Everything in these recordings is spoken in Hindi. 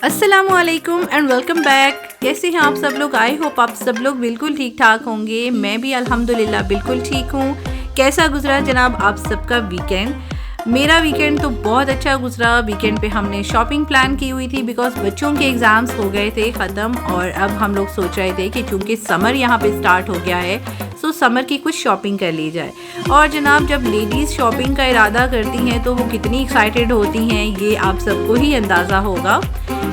अस्सलामुअलैकुम एंड वेलकम बैक। कैसे हैं आप सब लोग? आई होप आप सब लोग बिल्कुल ठीक ठाक होंगे। मैं भी अल्हम्दुलिल्लाह बिल्कुल ठीक हूँ। कैसा गुजरा जनाब आप सबका वीकेंड? मेरा वीकेंड तो बहुत अच्छा गुजरा। वीकेंड पे हमने शॉपिंग प्लान की हुई थी बिकॉज बच्चों के एग्ज़ाम्स हो गए थे ख़त्म और अब हम लोग सोच रहे थे कि चूँकि समर यहाँ पे स्टार्ट हो गया है सो समर की कुछ शॉपिंग कर ली जाए। और जनाब जब लेडीज़ शॉपिंग का इरादा करती हैं तो वो कितनी एक्साइटेड होती हैं ये आप सबको ही अंदाज़ा होगा।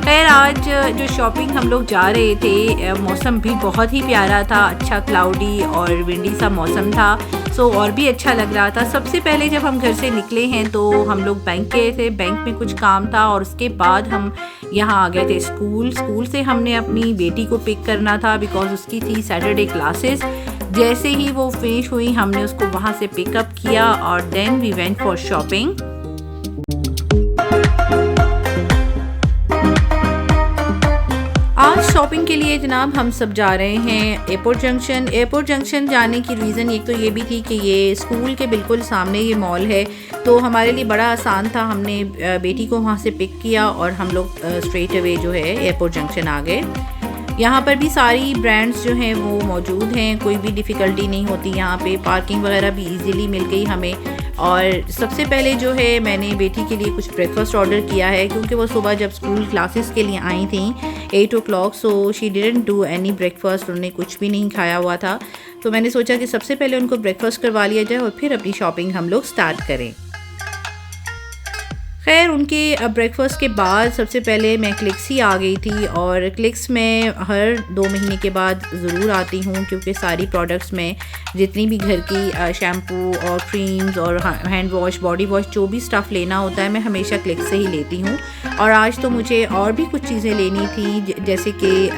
खैर आज जो शॉपिंग हम लोग जा रहे थे मौसम भी बहुत ही प्यारा था, अच्छा क्लाउडी और विंडी सा मौसम था सो और भी अच्छा लग रहा था। सबसे पहले जब हम घर से निकले हैं तो हम लोग बैंक गए थे, बैंक में कुछ काम था और उसके बाद हम यहाँ आ गए थे स्कूल से हमने अपनी बेटी को पिक करना था बिकॉज उसकी थी सैटरडे क्लासेस। जैसे ही वो फिनिश हुई हमने उसको वहाँ से पिकअप किया और then we went for shopping. आज शॉपिंग के लिए जनाब हम सब जा रहे हैं एयरपोर्ट जंक्शन जाने की रीज़न एक तो ये भी थी कि ये स्कूल के बिल्कुल सामने ये मॉल है तो हमारे लिए बड़ा आसान था। हमने बेटी को वहाँ से पिक किया और हम लोग स्ट्रेट अवे जो है एयरपोर्ट जंक्शन आ गए। यहाँ पर भी सारी ब्रांड्स जो हैं वो मौजूद हैं, कोई भी डिफ़िकल्टी नहीं होती यहाँ पे। पार्किंग वगैरह भी इजीली मिल गई हमें। और सबसे पहले जो है मैंने बेटी के लिए कुछ ब्रेकफास्ट ऑर्डर किया है क्योंकि वो सुबह जब स्कूल क्लासेस के लिए आई थी 8 o'clock so she didn't do any breakfast, उन्होंने कुछ भी नहीं खाया हुआ था। तो मैंने सोचा कि सबसे पहले उनको ब्रेकफास्ट करवा लिया जाए और फिर अपनी शॉपिंग हम लोग स्टार्ट करें। खैर उनके ब्रेकफास्ट के बाद सबसे पहले मैं क्लिक्स ही आ गई थी और क्लिक्स में हर 2 महीने के बाद ज़रूर आती हूँ क्योंकि सारी प्रोडक्ट्स में जितनी भी घर की शैम्पू और क्रीम्स और हैंड वॉश बॉडी वॉश जो भी स्टफ़ लेना होता है मैं हमेशा क्लिक्स से ही लेती हूँ। और आज तो मुझे और भी कुछ चीज़ें लेनी थी जैसे कि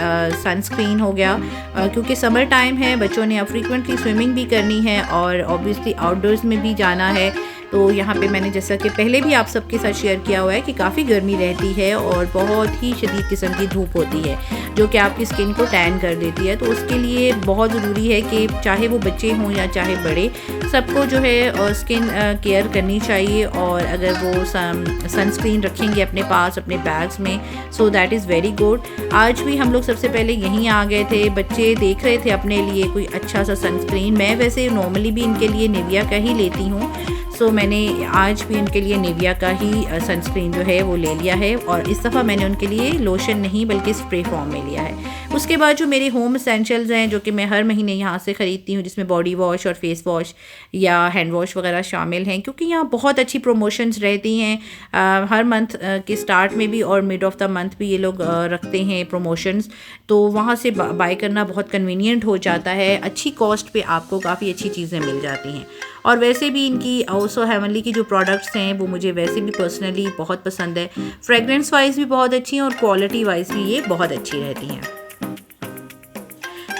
सनस्क्रीन हो गया क्योंकि समर टाइम है, बच्चों ने अब फ्रीक्वेंटली स्विमिंग भी करनी है और ऑब्वियसली आउटडोर्स में भी जाना है। तो यहाँ पे मैंने जैसा कि पहले भी आप सबके साथ शेयर किया हुआ है कि काफ़ी गर्मी रहती है और बहुत ही शदीद किस्म की धूप होती है जो कि आपकी स्किन को टैन कर देती है। तो उसके लिए बहुत ज़रूरी है कि चाहे वो बच्चे हों या चाहे बड़े, सबको जो है स्किन केयर करनी चाहिए। और अगर वो सनस्क्रीन रखेंगे अपने पास अपने बैग्स में so that is very good. आज भी हम लोग सबसे पहले यहीं आ गए थे, बच्चे देख रहे थे अपने लिए कोई अच्छा सा सनस्क्रीन। मैं वैसे नॉर्मली भी इनके लिए निविया का ही लेती हूँ सो मैंने आज भी उनके लिए निविया का ही सनस्क्रीन जो है वो ले लिया है और इस दफ़ा मैंने उनके लिए लोशन नहीं बल्कि स्प्रे फॉर्म में लिया है। उसके बाद जो मेरे होम एसेंशियल्स हैं जो कि मैं हर महीने यहाँ से ख़रीदती हूँ जिसमें बॉडी वॉश और फेस वॉश या हैंड वॉश वगैरह शामिल हैं क्योंकि यहाँ बहुत अच्छी प्रमोशंस रहती हैं हर मंथ के स्टार्ट में भी और मिड ऑफ द मंथ भी ये लोग रखते हैं प्रमोशंस। तो वहाँ से बाय करना बहुत कन्वीनियंट हो जाता है, अच्छी कॉस्ट पे आपको काफ़ी अच्छी चीज़ें मिल जाती हैं। और वैसे भी इनकी ऑल्सो हेवनली की जो प्रोडक्ट्स हैं वो मुझे वैसे भी पर्सनली बहुत पसंद है। फ्रेगरेंस वाइज भी बहुत अच्छी हैं और क्वालिटी वाइज भी ये बहुत अच्छी रहती हैं।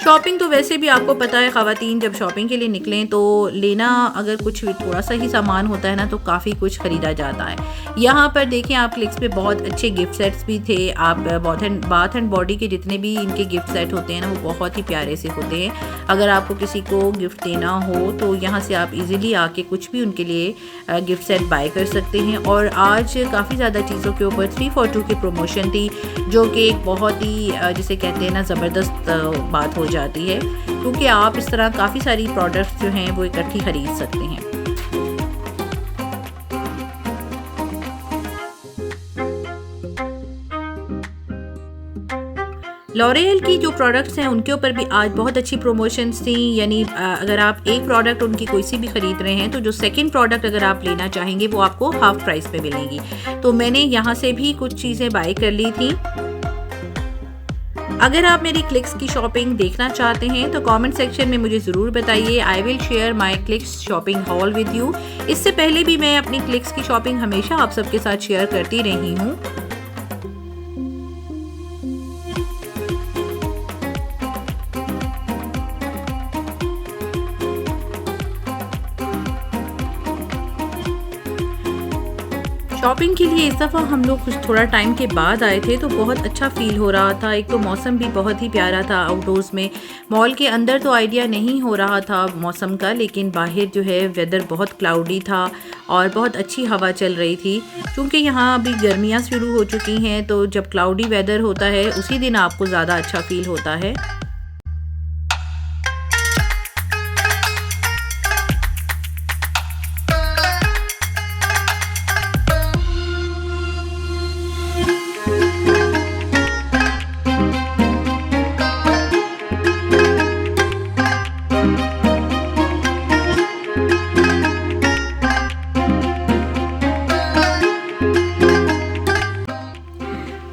शॉपिंग तो वैसे भी आपको पता है ख़वातीन जब शॉपिंग के लिए निकलें तो लेना अगर कुछ थोड़ा सा ही सामान होता है ना तो काफ़ी कुछ ख़रीदा जाता है। यहाँ पर देखें आप क्लिक्स पे बहुत अच्छे गिफ्ट सेट्स भी थे। आप बाथ एंड बॉडी के जितने भी इनके गिफ्ट सेट होते हैं ना वो बहुत ही प्यारे से होते हैं। अगर आपको किसी को गिफ्ट देना हो तो यहाँ से आप इजीली आके कुछ भी उनके लिए गिफ्ट सेट बाय कर सकते हैं। और आज काफ़ी ज़्यादा चीज़ों के ऊपर 3 for 2 की प्रमोशन थी जो कि एक बहुत ही जिसे कहते हैं ना ज़बरदस्त बात हो जाती है क्योंकि आप इस तरह काफ़ी सारी प्रोडक्ट्स जो हैं वो इकट्ठी खरीद सकते हैं। लॉरियल की जो प्रोडक्ट्स हैं उनके ऊपर भी आज बहुत अच्छी प्रमोशंस थी। यानी अगर आप एक प्रोडक्ट उनकी कोई सी भी ख़रीद रहे हैं तो जो सेकंड प्रोडक्ट अगर आप लेना चाहेंगे वो आपको हाफ प्राइस पे मिलेंगी। तो मैंने यहाँ से भी कुछ चीज़ें बाय कर ली थी। अगर आप मेरी क्लिक्स की शॉपिंग देखना चाहते हैं तो कमेंट सेक्शन में मुझे ज़रूर बताइए। I will share my clicks shopping hall with you. इससे पहले भी मैं अपनी क्लिक्स की शॉपिंग हमेशा आप सबके साथ शेयर करती रही हूँ। शॉपिंग के लिए इस दफ़ा हम लोग कुछ थोड़ा टाइम के बाद आए थे तो बहुत अच्छा फ़ील हो रहा था। एक तो मौसम भी बहुत ही प्यारा था आउटडोर्स में। मॉल के अंदर तो आइडिया नहीं हो रहा था मौसम का, लेकिन बाहर जो है वेदर बहुत क्लाउडी था और बहुत अच्छी हवा चल रही थी। क्योंकि यहाँ अभी गर्मियाँ शुरू हो चुकी हैं तो जब क्लाउडी वेदर होता है उसी दिन आपको ज़्यादा अच्छा फ़ील होता है।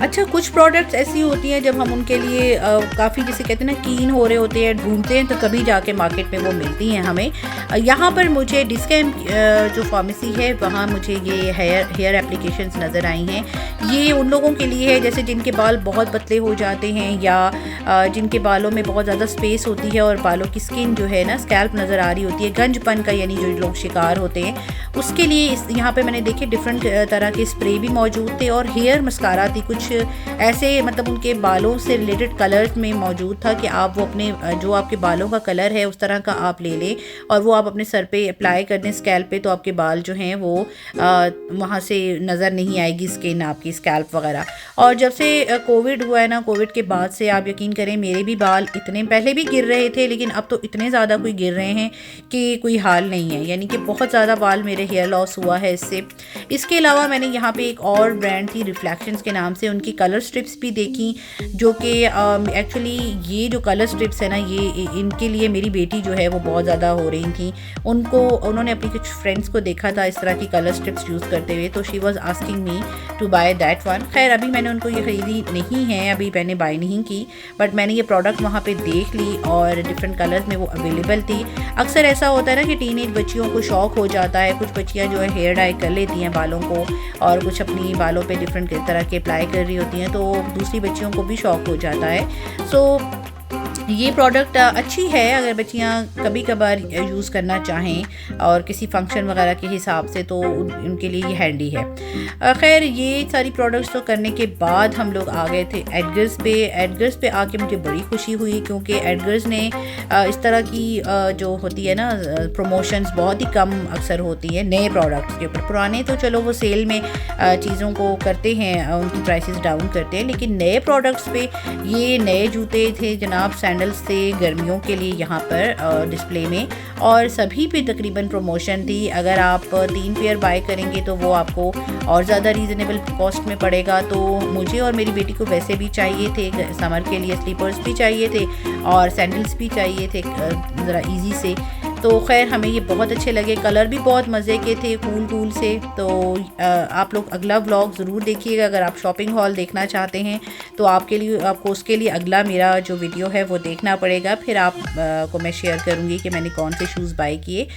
अच्छा, कुछ प्रोडक्ट्स ऐसी होती हैं जब हम उनके लिए काफ़ी जिसे कहते हैं ना कीन हो रहे होते हैं, ढूंढते हैं, तो कभी जाके मार्केट में वो मिलती हैं हमें। यहाँ पर मुझे डिस्कैम जो फार्मेसी है वहाँ मुझे ये हेयर एप्लीकेशंस नज़र आई हैं। ये उन लोगों के लिए है जैसे जिनके बाल बहुत पतले हो जाते हैं या जिनके बालों में बहुत ज़्यादा स्पेस होती है और बालों की स्किन जो है ना स्कैल्प नज़र आ रही होती है, गंजपन का, यानी जो लोग शिकार होते हैं उसके लिए यहाँ पे मैंने देखे डिफरेंट तरह के स्प्रे भी मौजूद थे और हेयर मस्कारा थी, कुछ ऐसे मतलब उनके बालों से रिलेटेड कलर्स में मौजूद था कि आप वो अपने जो आपके बालों का कलर है उस तरह का आप ले लें और वो आप अपने सर पे अप्लाई कर दें स्कैल्प पे, तो आपके बाल जो हैं वो वहाँ से नज़र नहीं आएगी स्किन आपकी स्कैल्प वगैरह। और जब से कोविड हुआ है ना, कोविड के बाद से आप यकीन करें मेरे भी बाल इतने पहले भी गिर रहे थे लेकिन अब तो इतने ज़्यादा कोई गिर रहे हैं कि कोई हाल नहीं है, यानी कि बहुत ज़्यादा बाल मेरे हेयर लॉस हुआ है इससे। इसके अलावा मैंने यहाँ पे एक और ब्रांड थी रिफ्लेक्शंस के नाम से, उनकी कलर स्ट्रिप्स भी देखी जो कि एक्चुअली ये जो कलर स्ट्रिप्स है ना ये इनके लिए मेरी बेटी जो है वो बहुत ज़्यादा हो रही थी, उन्होंने अपनी कुछ फ्रेंड्स को देखा था इस तरह की कलर स्ट्रिप्स यूज़ करते हुए, तो she was asking me to buy that one. खैर अभी मैंने उनको ये ख़रीदी नहीं है, अभी मैंने बाय नहीं की, बट मैंने ये प्रोडक्ट वहाँ पे देख ली और डिफरेंट कलर्स में वो अवेलेबल थी। अक्सर ऐसा होता है ना कि टीनेज बच्चियों को शौक़ हो जाता है, कुछ बच्चियाँ जो है हेयर डाई कर लेती हैं बालों को और कुछ अपनी बालों पे डिफरेंट तरह के अप्लाई कर रही होती हैं, तो दूसरी बच्चियों को भी शौक़ हो जाता है। सो ये प्रोडक्ट अच्छी है अगर बच्चियाँ कभी कभार यूज़ करना चाहें और किसी फंक्शन वगैरह के हिसाब से, तो उनके लिए ये हैंडी है। खैर ये सारी प्रोडक्ट्स तो करने के बाद हम लोग आ गए थे एडगर्स पे आके मुझे बड़ी खुशी हुई क्योंकि एडगर्स ने इस तरह की जो होती है ना प्रमोशंस बहुत ही कम अक्सर होती है नए प्रोडक्ट्स के ऊपर। पुराने तो चलो वो सेल में चीज़ों को करते हैं, उनकी प्राइसेस डाउन करते हैं, लेकिन नए प्रोडक्ट्स पे ये नए जूते थे जनाब सैंडल्स थे गर्मियों के लिए यहाँ पर डिस्प्ले में, और सभी पे तकरीबन प्रमोशन थी। अगर आप 3 पेयर बाय करेंगे तो वो आपको और ज़्यादा रीज़नेबल कॉस्ट में पड़ेगा। तो मुझे और मेरी बेटी को वैसे भी चाहिए थे, समर के लिए स्लीपर्स भी चाहिए थे और सैंडल्स भी चाहिए थे ज़रा इजी से। तो खैर हमें ये बहुत अच्छे लगे, कलर भी बहुत मज़े के थे, कूल से। तो आप लोग अगला व्लॉग ज़रूर देखिएगा, अगर आप शॉपिंग हॉल देखना चाहते हैं तो आपको उसके लिए अगला मेरा जो वीडियो है वो देखना पड़ेगा, फिर आप को मैं शेयर करूँगी कि मैंने कौन से शूज़ बाय किए।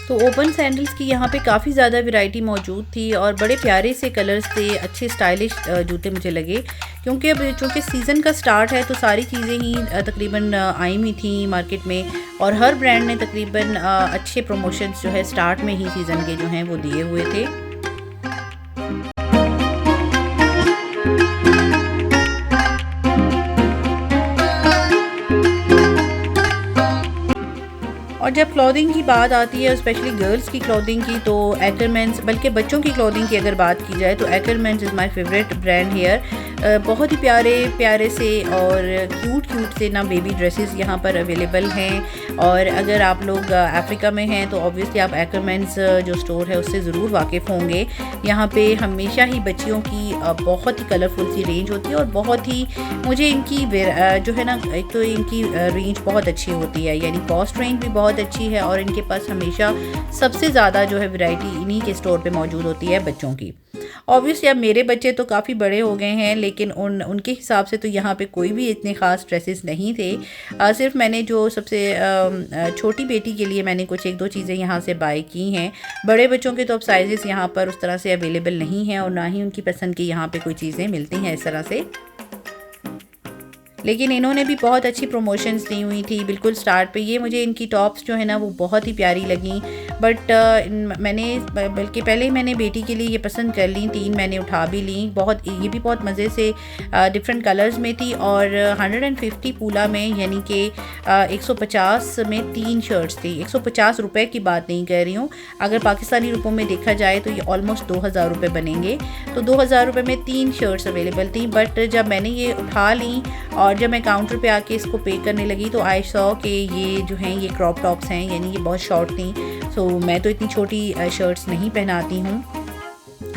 तो ओपन सैंडल्स की यहाँ पे काफ़ी ज़्यादा वैरायटी मौजूद थी और बड़े प्यारे से कलर्स थे, अच्छे स्टाइलिश जूते मुझे लगे क्योंकि अब चूँकि सीज़न का स्टार्ट है तो सारी चीज़ें ही तकरीबन आई हुई थी मार्केट में और हर ब्रांड ने तकरीबन अच्छे प्रमोशंस जो है स्टार्ट में ही सीज़न के जो हैं वो दिए हुए थे। और जब क्लॉथिंग की बात आती है स्पेशली गर्ल्स की क्लॉथिंग की, तो एक्करमैन्स, बल्कि बच्चों की क्लॉथिंग की अगर बात की जाए तो Ackermans is my favourite brand here. बहुत ही प्यारे से और क्यूट से ना बेबी ड्रेसेस यहाँ पर अवेलेबल हैं। और अगर आप लोग अफ्रीका में हैं तो ऑब्वियसली आप एक्करमैन्स जो स्टोर है उससे ज़रूर वाकिफ़ होंगे। यहाँ पे हमेशा ही बच्चियों की बहुत ही कलरफुल सी रेंज होती है और बहुत ही मुझे इनकी जो है ना, एक तो इनकी रेंज बहुत अच्छी होती है, यानी कॉस्ट रेंज भी बहुत अच्छी है और इनके पास हमेशा सबसे ज़्यादा जो है वैरायटी इन्हीं के स्टोर पे मौजूद होती है बच्चों की। ऑब्वियसली अब मेरे बच्चे तो काफ़ी बड़े हो गए हैं लेकिन उनके हिसाब से तो यहाँ पे कोई भी इतने ख़ास ड्रेसेस नहीं थे। सिर्फ मैंने जो सबसे छोटी बेटी के लिए मैंने कुछ 1-2 चीज़ें यहाँ से बाय की हैं। बड़े बच्चों के तो अब साइज़ेस यहाँ पर उस तरह से अवेलेबल नहीं हैं और ना ही उनकी पसंद की यहाँ पे कोई चीज़ें मिलती हैं इस तरह से। लेकिन इन्होंने भी बहुत अच्छी प्रमोशंस दी हुई थी बिल्कुल स्टार्ट पे। ये मुझे इनकी टॉप्स जो है ना वो बहुत ही प्यारी लगी, बट मैंने बल्कि पहले ही मैंने बेटी के लिए ये पसंद कर ली, 3 मैंने उठा भी ली। बहुत ये भी बहुत मज़े से डिफरेंट कलर्स में थी और 150 पूला में, यानी कि 150 में 3 शर्ट्स थी। 150 रुपये की बात नहीं कर रही हूँ, अगर पाकिस्तानी रुपयों में देखा जाए तो ये ऑलमोस्ट 2000 रुपये बनेंगे। तो 2000 रुपये में 3 शर्ट्स अवेलेबल थी। बट जब मैंने ये उठा ली और जब मैं काउंटर पे आके इसको पे करने लगी तो आई सॉ कि ये जो हैं ये क्रॉप टॉप्स हैं, यानी ये बहुत शॉर्ट थी। सो मैं तो इतनी छोटी शर्ट्स नहीं पहनाती हूँ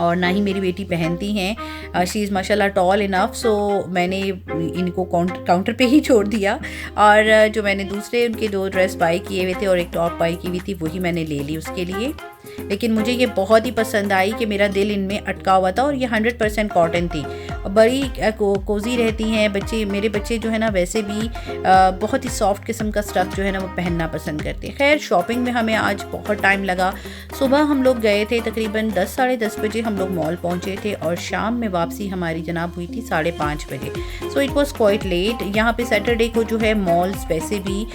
और ना ही मेरी बेटी पहनती हैं। शी इज़ माशाल्लाह टॉल इनफ। सो मैंने इनको काउंटर पे ही छोड़ दिया और जो मैंने दूसरे उनके 2 ड्रेस बाई किए हुए थे और एक टॉप बाई की हुई थी वही मैंने ले ली उसके लिए। लेकिन मुझे ये बहुत ही पसंद आई कि मेरा दिल इनमें अटका हुआ था और ये 100% कॉटन थी। बड़ी कोजी रहती हैं। बच्चे, मेरे बच्चे जो है ना वैसे भी बहुत ही सॉफ्ट किस्म का स्टफ़ जो है ना वो पहनना पसंद करते हैं। खैर शॉपिंग में हमें आज बहुत टाइम लगा। सुबह हम लोग गए थे, तकरीबन 10 साढ़े 10 बजे हम लोग मॉल पहुंचे थे और शाम में वापसी हमारी जनाब हुई थी 5:30 बजे। So it was quite late. यहाँ पे सैटरडे को जो है मॉल्स वैसे भी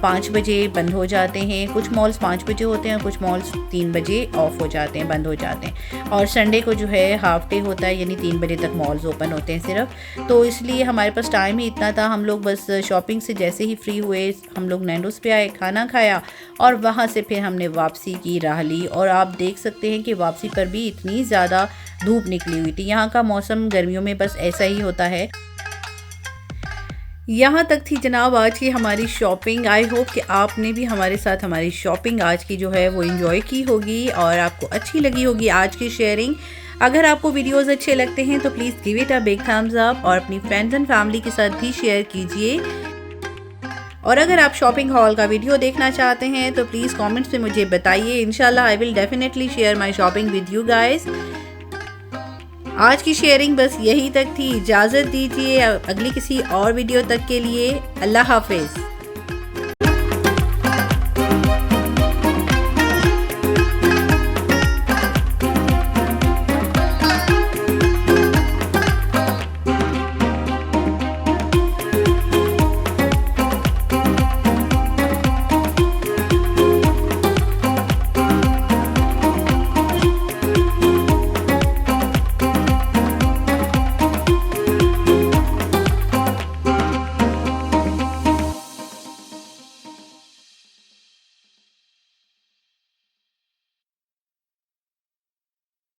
5 बजे बंद हो जाते हैं। कुछ मॉल्स 5 बजे होते हैं, कुछ मॉल्स 3 बजे ऑफ हो जाते हैं, बंद हो जाते हैं। और संडे को जो है हाफ डे होता है, यानी 3 बजे तक मॉल्स ओपन होते हैं सिर्फ। तो इसलिए हमारे पास टाइम ही इतना था। हम लोग बस शॉपिंग से जैसे ही फ्री हुए हम लोग नैंडोस पे आए, खाना खाया और वहाँ से फिर हमने वापसी की राह ली। और आप देख सकते हैं कि वापसी पर भी इतनी ज़्यादा धूप निकली हुई थी। यहाँ का मौसम गर्मियों में बस ऐसा ही होता है। यहाँ तक थी जनाब आज की हमारी शॉपिंग। आई होप कि आपने भी हमारे साथ हमारी शॉपिंग आज की जो है वो एंजॉय की होगी और आपको अच्छी लगी होगी आज की शेयरिंग। अगर आपको वीडियोस अच्छे लगते हैं तो please give it a big thumbs up और अपनी फ्रेंड्स एंड फैमिली के साथ भी शेयर कीजिए। और अगर आप शॉपिंग हॉल का वीडियो देखना चाहते हैं तो प्लीज़ कमेंट्स में मुझे बताइए। इंशाल्लाह I will definitely share my shopping with you guys. आज की शेयरिंग बस यही तक थी। इजाज़त दीजिए अगली किसी और वीडियो तक के लिए। अल्लाह हाफिज़।